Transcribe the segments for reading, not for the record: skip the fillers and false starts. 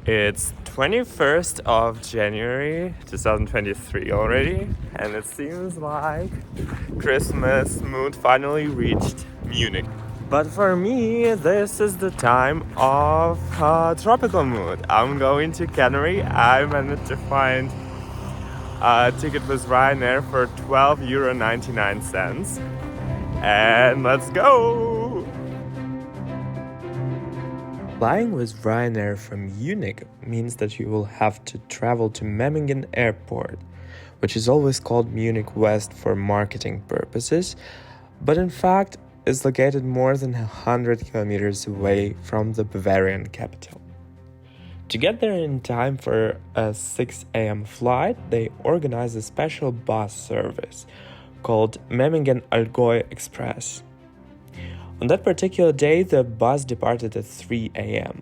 It's 21st of January 2023 already, and it seems like Christmas mood finally reached Munich. But for me, this is the time of tropical mood. I'm going to Canary. I managed to find a ticket with Ryanair for €12.99. And let's go! Flying with Ryanair from Munich means that you will have to travel to Memmingen Airport, which is always called Munich West for marketing purposes, but in fact is located more than 100 kilometers away from the Bavarian capital. To get there in time for a 6 a.m. flight, they organize a special bus service called Memmingen Allgäu Express. On that particular day, the bus departed at 3 a.m.,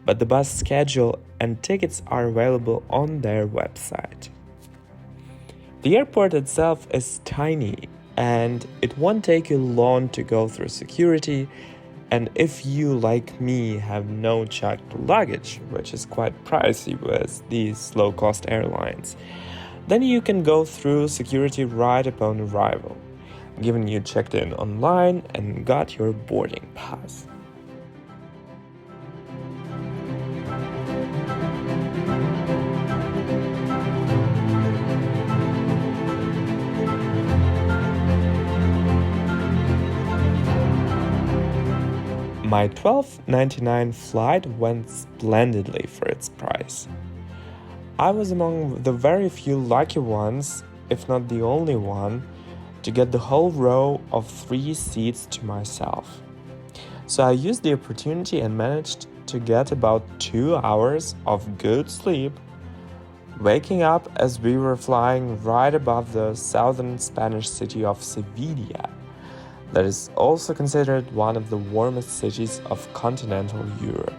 but the bus schedule and tickets are available on their website. The airport itself is tiny, and it won't take you long to go through security, and if you, like me, have no checked luggage, which is quite pricey with these low-cost airlines, then you can go through security right upon arrival, given you checked in online and got your boarding pass. My $12.99 flight went splendidly for its price. I was among the very few lucky ones, if not the only one, to get the whole row of 3 seats to myself. So I used the opportunity and managed to get about 2 hours of good sleep, waking up as we were flying right above the southern Spanish city of Sevilla, that is also considered one of the warmest cities of continental Europe.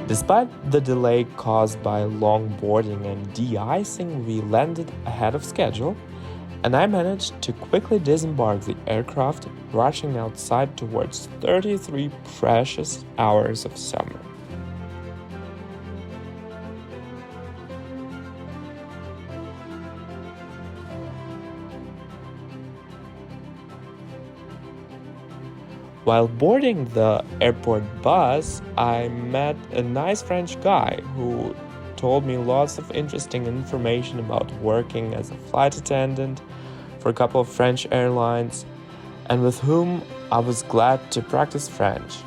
Despite the delay caused by long boarding and de-icing, we landed ahead of schedule, and I managed to quickly disembark the aircraft, rushing outside towards 33 precious hours of summer. While boarding the airport bus, I met a nice French guy who told me lots of interesting information about working as a flight attendant for a couple of French airlines, and with whom I was glad to practice French.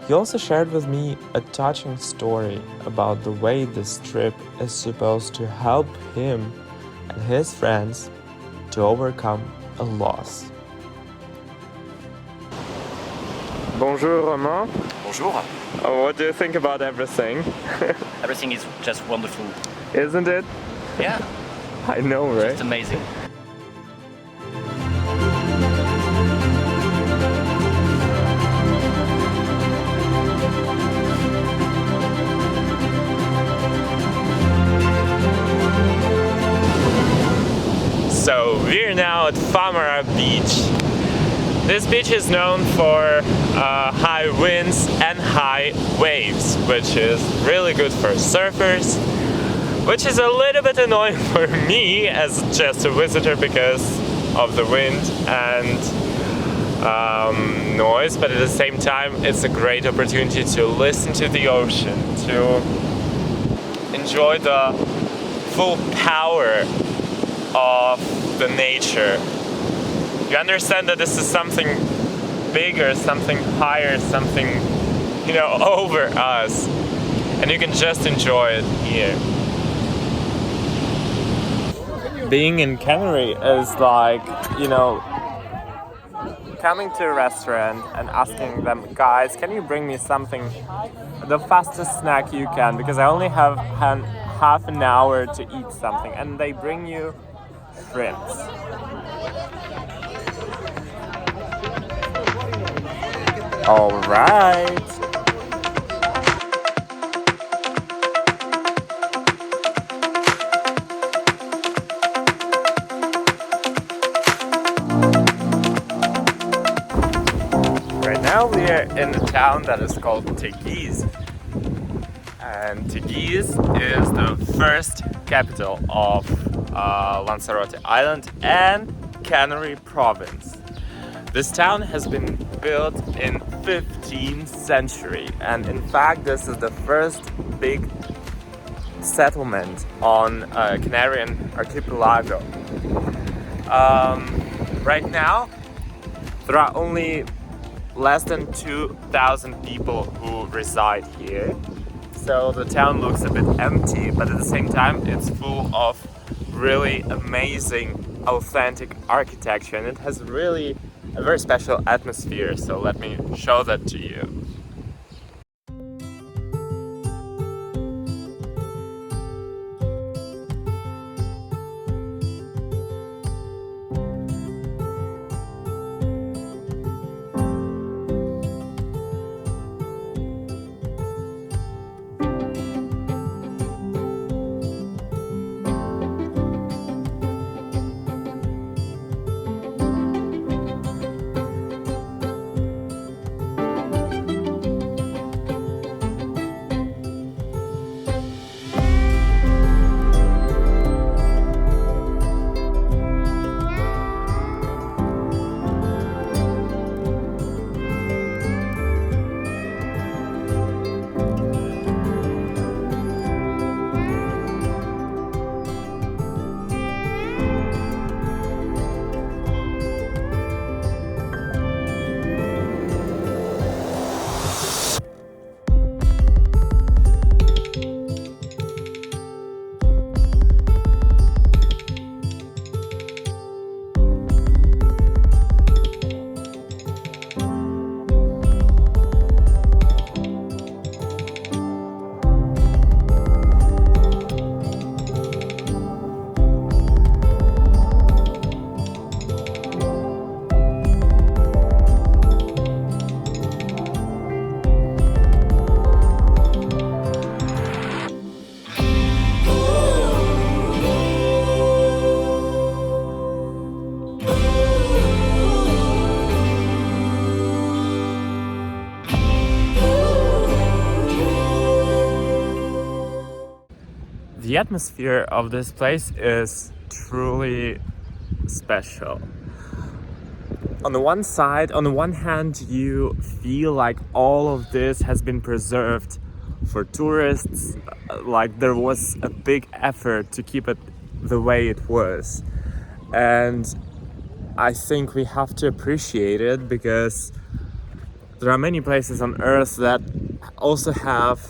He also shared with me a touching story about the way this trip is supposed to help him and his friends to overcome a loss. Bonjour, Romain. Bonjour. What do you think about everything? Everything is just wonderful. Isn't it? Yeah, I know, right? it's amazing. So we're now at Famara Beach. This beach is known for high winds and high waves, which is really good for surfers, which is a little bit annoying for me as just a visitor because of the wind and noise, but at the same time it's a great opportunity to listen to the ocean, to enjoy the full power of the nature. You understand that this is something bigger, something higher, something, over us, and you can just enjoy it here. Being in Canary is like, coming to a restaurant and asking them, guys, can you bring me something, the fastest snack you can, because I only have half an hour to eat something, and they bring you shrimps. All right. Right now we are in a town that is called Teguise. And Teguise is the first capital of Lanzarote Island and Canary province. This town has been built in 15th century, and in fact this is the first big settlement on Canarian archipelago. Right now there are only less than 2,000 people who reside here, so the town looks a bit empty, but at the same time it's full of really amazing authentic architecture, and it has really a very special atmosphere, so let me show that to you. The atmosphere of this place is truly special. On the one hand, you feel like all of this has been preserved for tourists, like there was a big effort to keep it the way it was. And I think we have to appreciate it, because there are many places on Earth that also have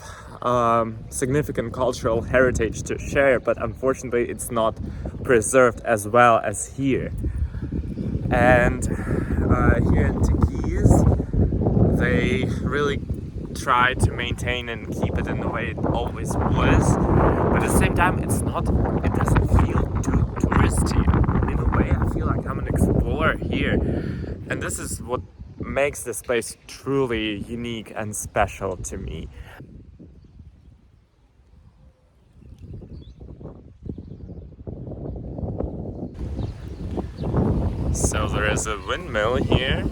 significant cultural heritage to share, but unfortunately it's not preserved as well as here. And here in Teguise, they really try to maintain and keep it in the way it always was, but at the same time it doesn't feel too touristy. In a way I feel like I'm an explorer here, and this is what makes this place truly unique and special to me. So there is a windmill here,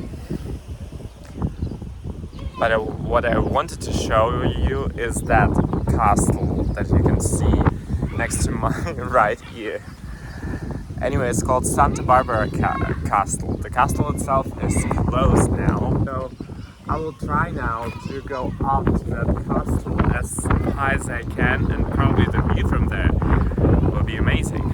but what I wanted to show you is that castle that you can see next to my right here. Anyway, it's called Santa Barbara Castle. The castle itself is closed now, so I will try now to go up to that castle as high as I can, and probably the view from there will be amazing.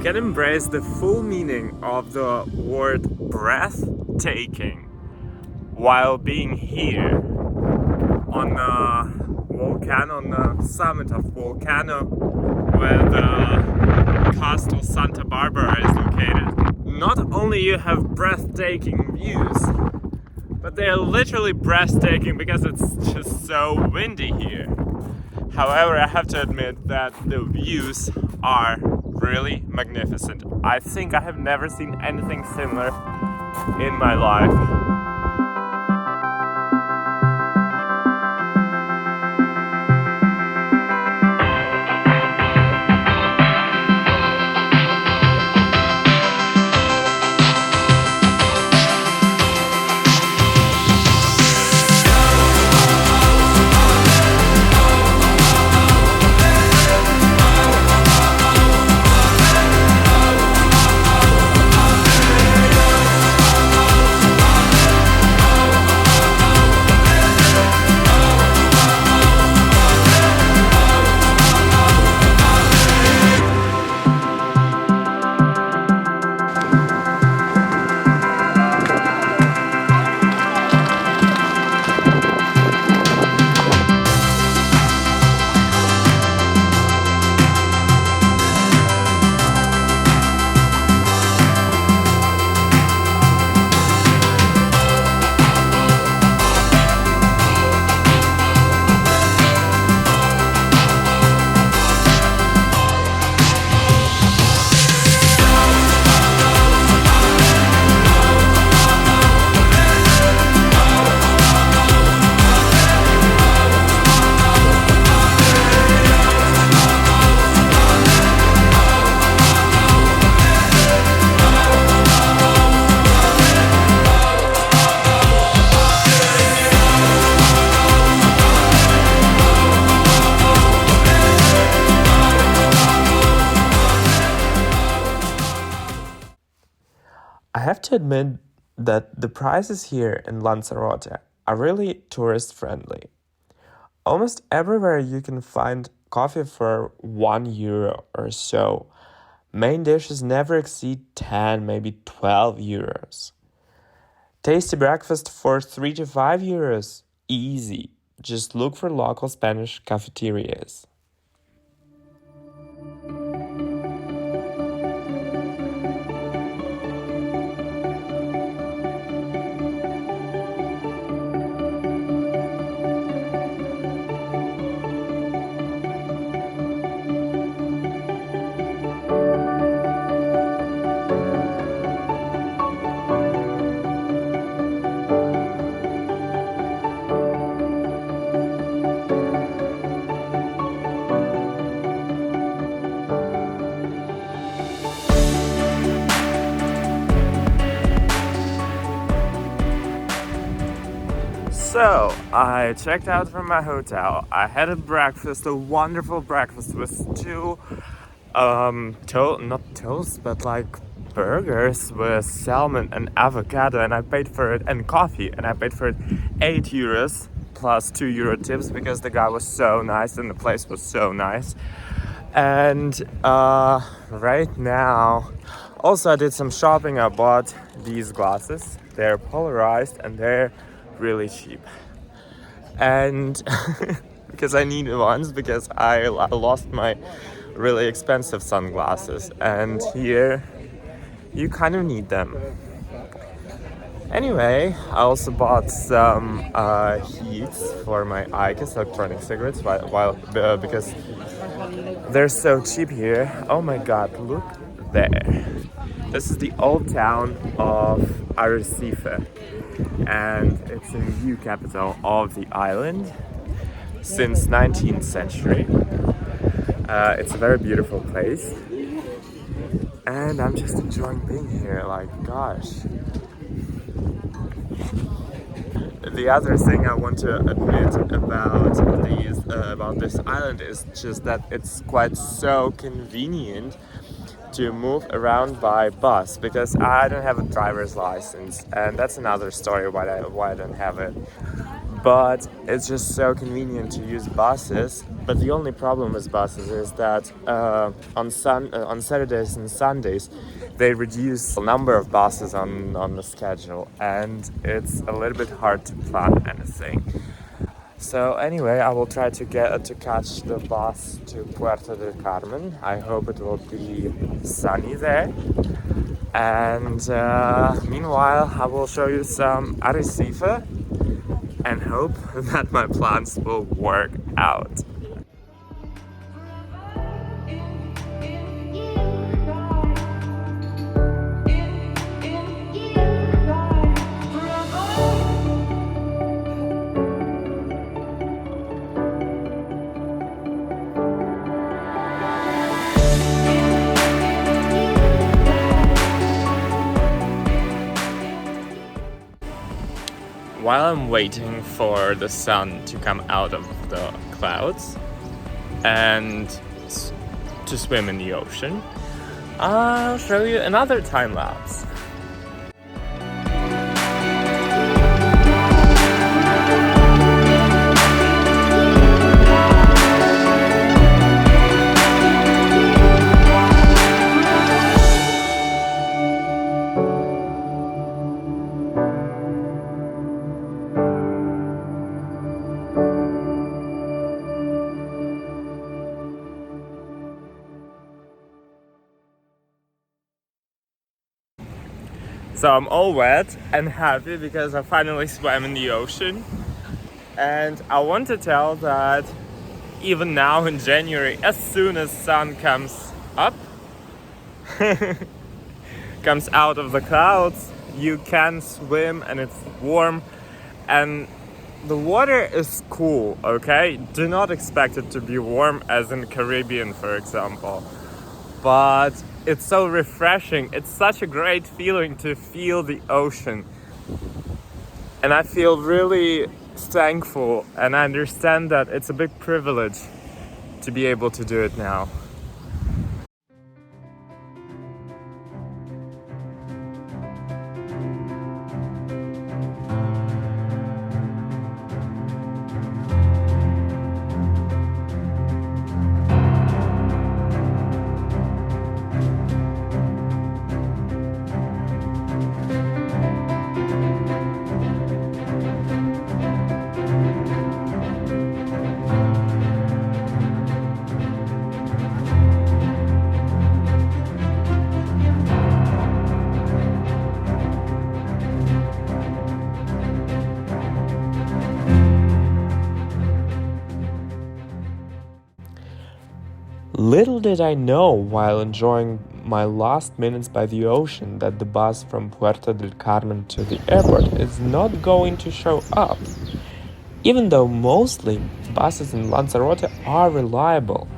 can embrace the full meaning of the word breathtaking while being here on the volcano, on the summit of volcano where the Castle Santa Barbara is located. Not only you have breathtaking views, but they are literally breathtaking because it's just so windy here. However, I have to admit that the views are really magnificent. I think I have never seen anything similar in my life. I have to admit that the prices here in Lanzarote are really tourist friendly. Almost everywhere you can find coffee for €1 or so. Main dishes never exceed 10, maybe €12. Tasty breakfast for €3 to €5. Easy. Just look for local Spanish cafeterias. So, I checked out from my hotel. I had a breakfast, a wonderful breakfast with two, not toast, but like burgers with salmon and avocado, and I paid for it, and coffee, and I paid for it €8 plus €2 tips because the guy was so nice and the place was so nice. And right now, also I did some shopping. I bought these glasses. They're polarized and they're really cheap, and because I needed ones because I lost my really expensive sunglasses, and here you kind of need them. Anyway, I also bought some heats for my IQOS electronic cigarettes because they're so cheap here. Oh my god, look there. This is the old town of Arrecife, and it's the new capital of the island since 19th century. It's a very beautiful place, and I'm just enjoying being here, like gosh. The other thing I want to admit about this island is just that it's quite so convenient to move around by bus, because I don't have a driver's license, and that's another story why I don't have it. but it's just so convenient to use buses. But the only problem with buses is that on Saturdays and Sundays they reduce the number of buses on the schedule, and it's a little bit hard to plan anything. So anyway, I will try to catch the bus to Puerto del Carmen. I hope it will be sunny there. And meanwhile, I will show you some Arrecife and hope that my plans will work out. While I'm waiting for the sun to come out of the clouds and to swim in the ocean, I'll show you another time lapse. So I'm all wet and happy because I finally swam in the ocean. And I want to tell that even now in January, as soon as sun comes up, comes out of the clouds, you can swim and it's warm and the water is cool, okay? Do not expect it to be warm as in the Caribbean, for example. But it's so refreshing. It's such a great feeling to feel the ocean. And I feel really thankful, and I understand that it's a big privilege to be able to do it now. Little did I know while enjoying my last minutes by the ocean that the bus from Puerto del Carmen to the airport is not going to show up, even though mostly buses in Lanzarote are reliable.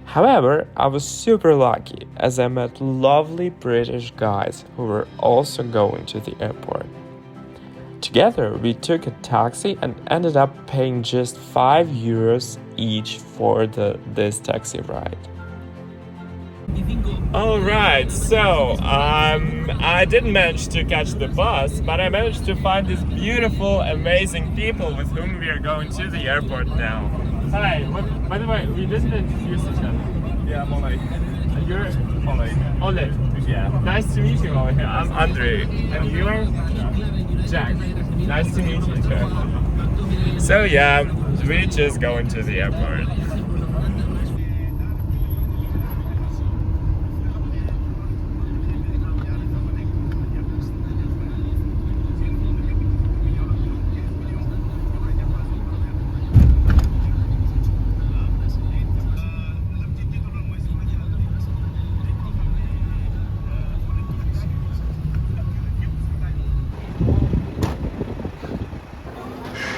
However, I was super lucky as I met lovely British guys who were also going to the airport. Together, we took a taxi and ended up paying just €5 each for this taxi ride. Alright, so I didn't manage to catch the bus, but I managed to find these beautiful, amazing people with whom we are going to the airport now. Hi, by the way, we didn't introduce each other. Yeah, I'm Oleg. You're Oleg. Oleg. Yeah. Nice to meet you, Oleg. I'm Andre. And you are? Jack. Nice to meet you, Jack. So yeah, we're just going to the airport.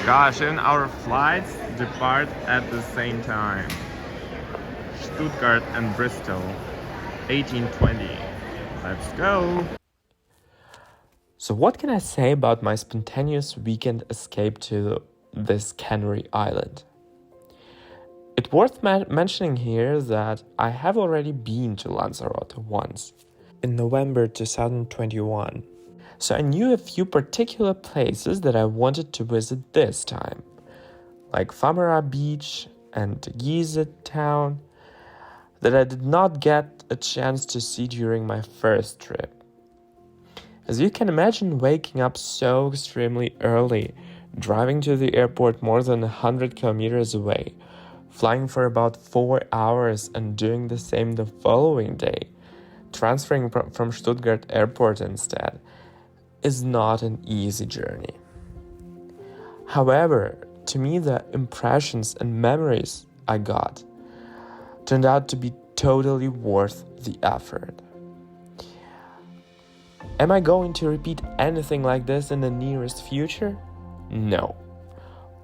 Gosh, and our flights depart at the same time. Stuttgart and Bristol, 18:20. Let's go! So what can I say about my spontaneous weekend escape to this Canary island? It's worth mentioning here that I have already been to Lanzarote once, in November 2021. So I knew a few particular places that I wanted to visit this time, like Famara Beach and Giza town, that I did not get a chance to see during my first trip. As you can imagine, waking up so extremely early, driving to the airport more than 100 kilometers away, flying for about 4 hours and doing the same the following day, transferring from Stuttgart airport instead, is not an easy journey. However, to me, the impressions and memories I got turned out to be totally worth the effort. Am I going to repeat anything like this in the nearest future? No.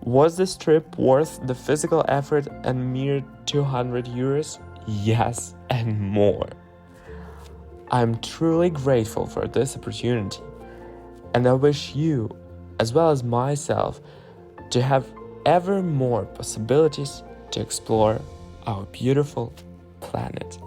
Was this trip worth the physical effort and mere 200 euros? Yes, and more. I'm truly grateful for this opportunity, and I wish you, as well as myself, to have ever more possibilities to explore our beautiful planet.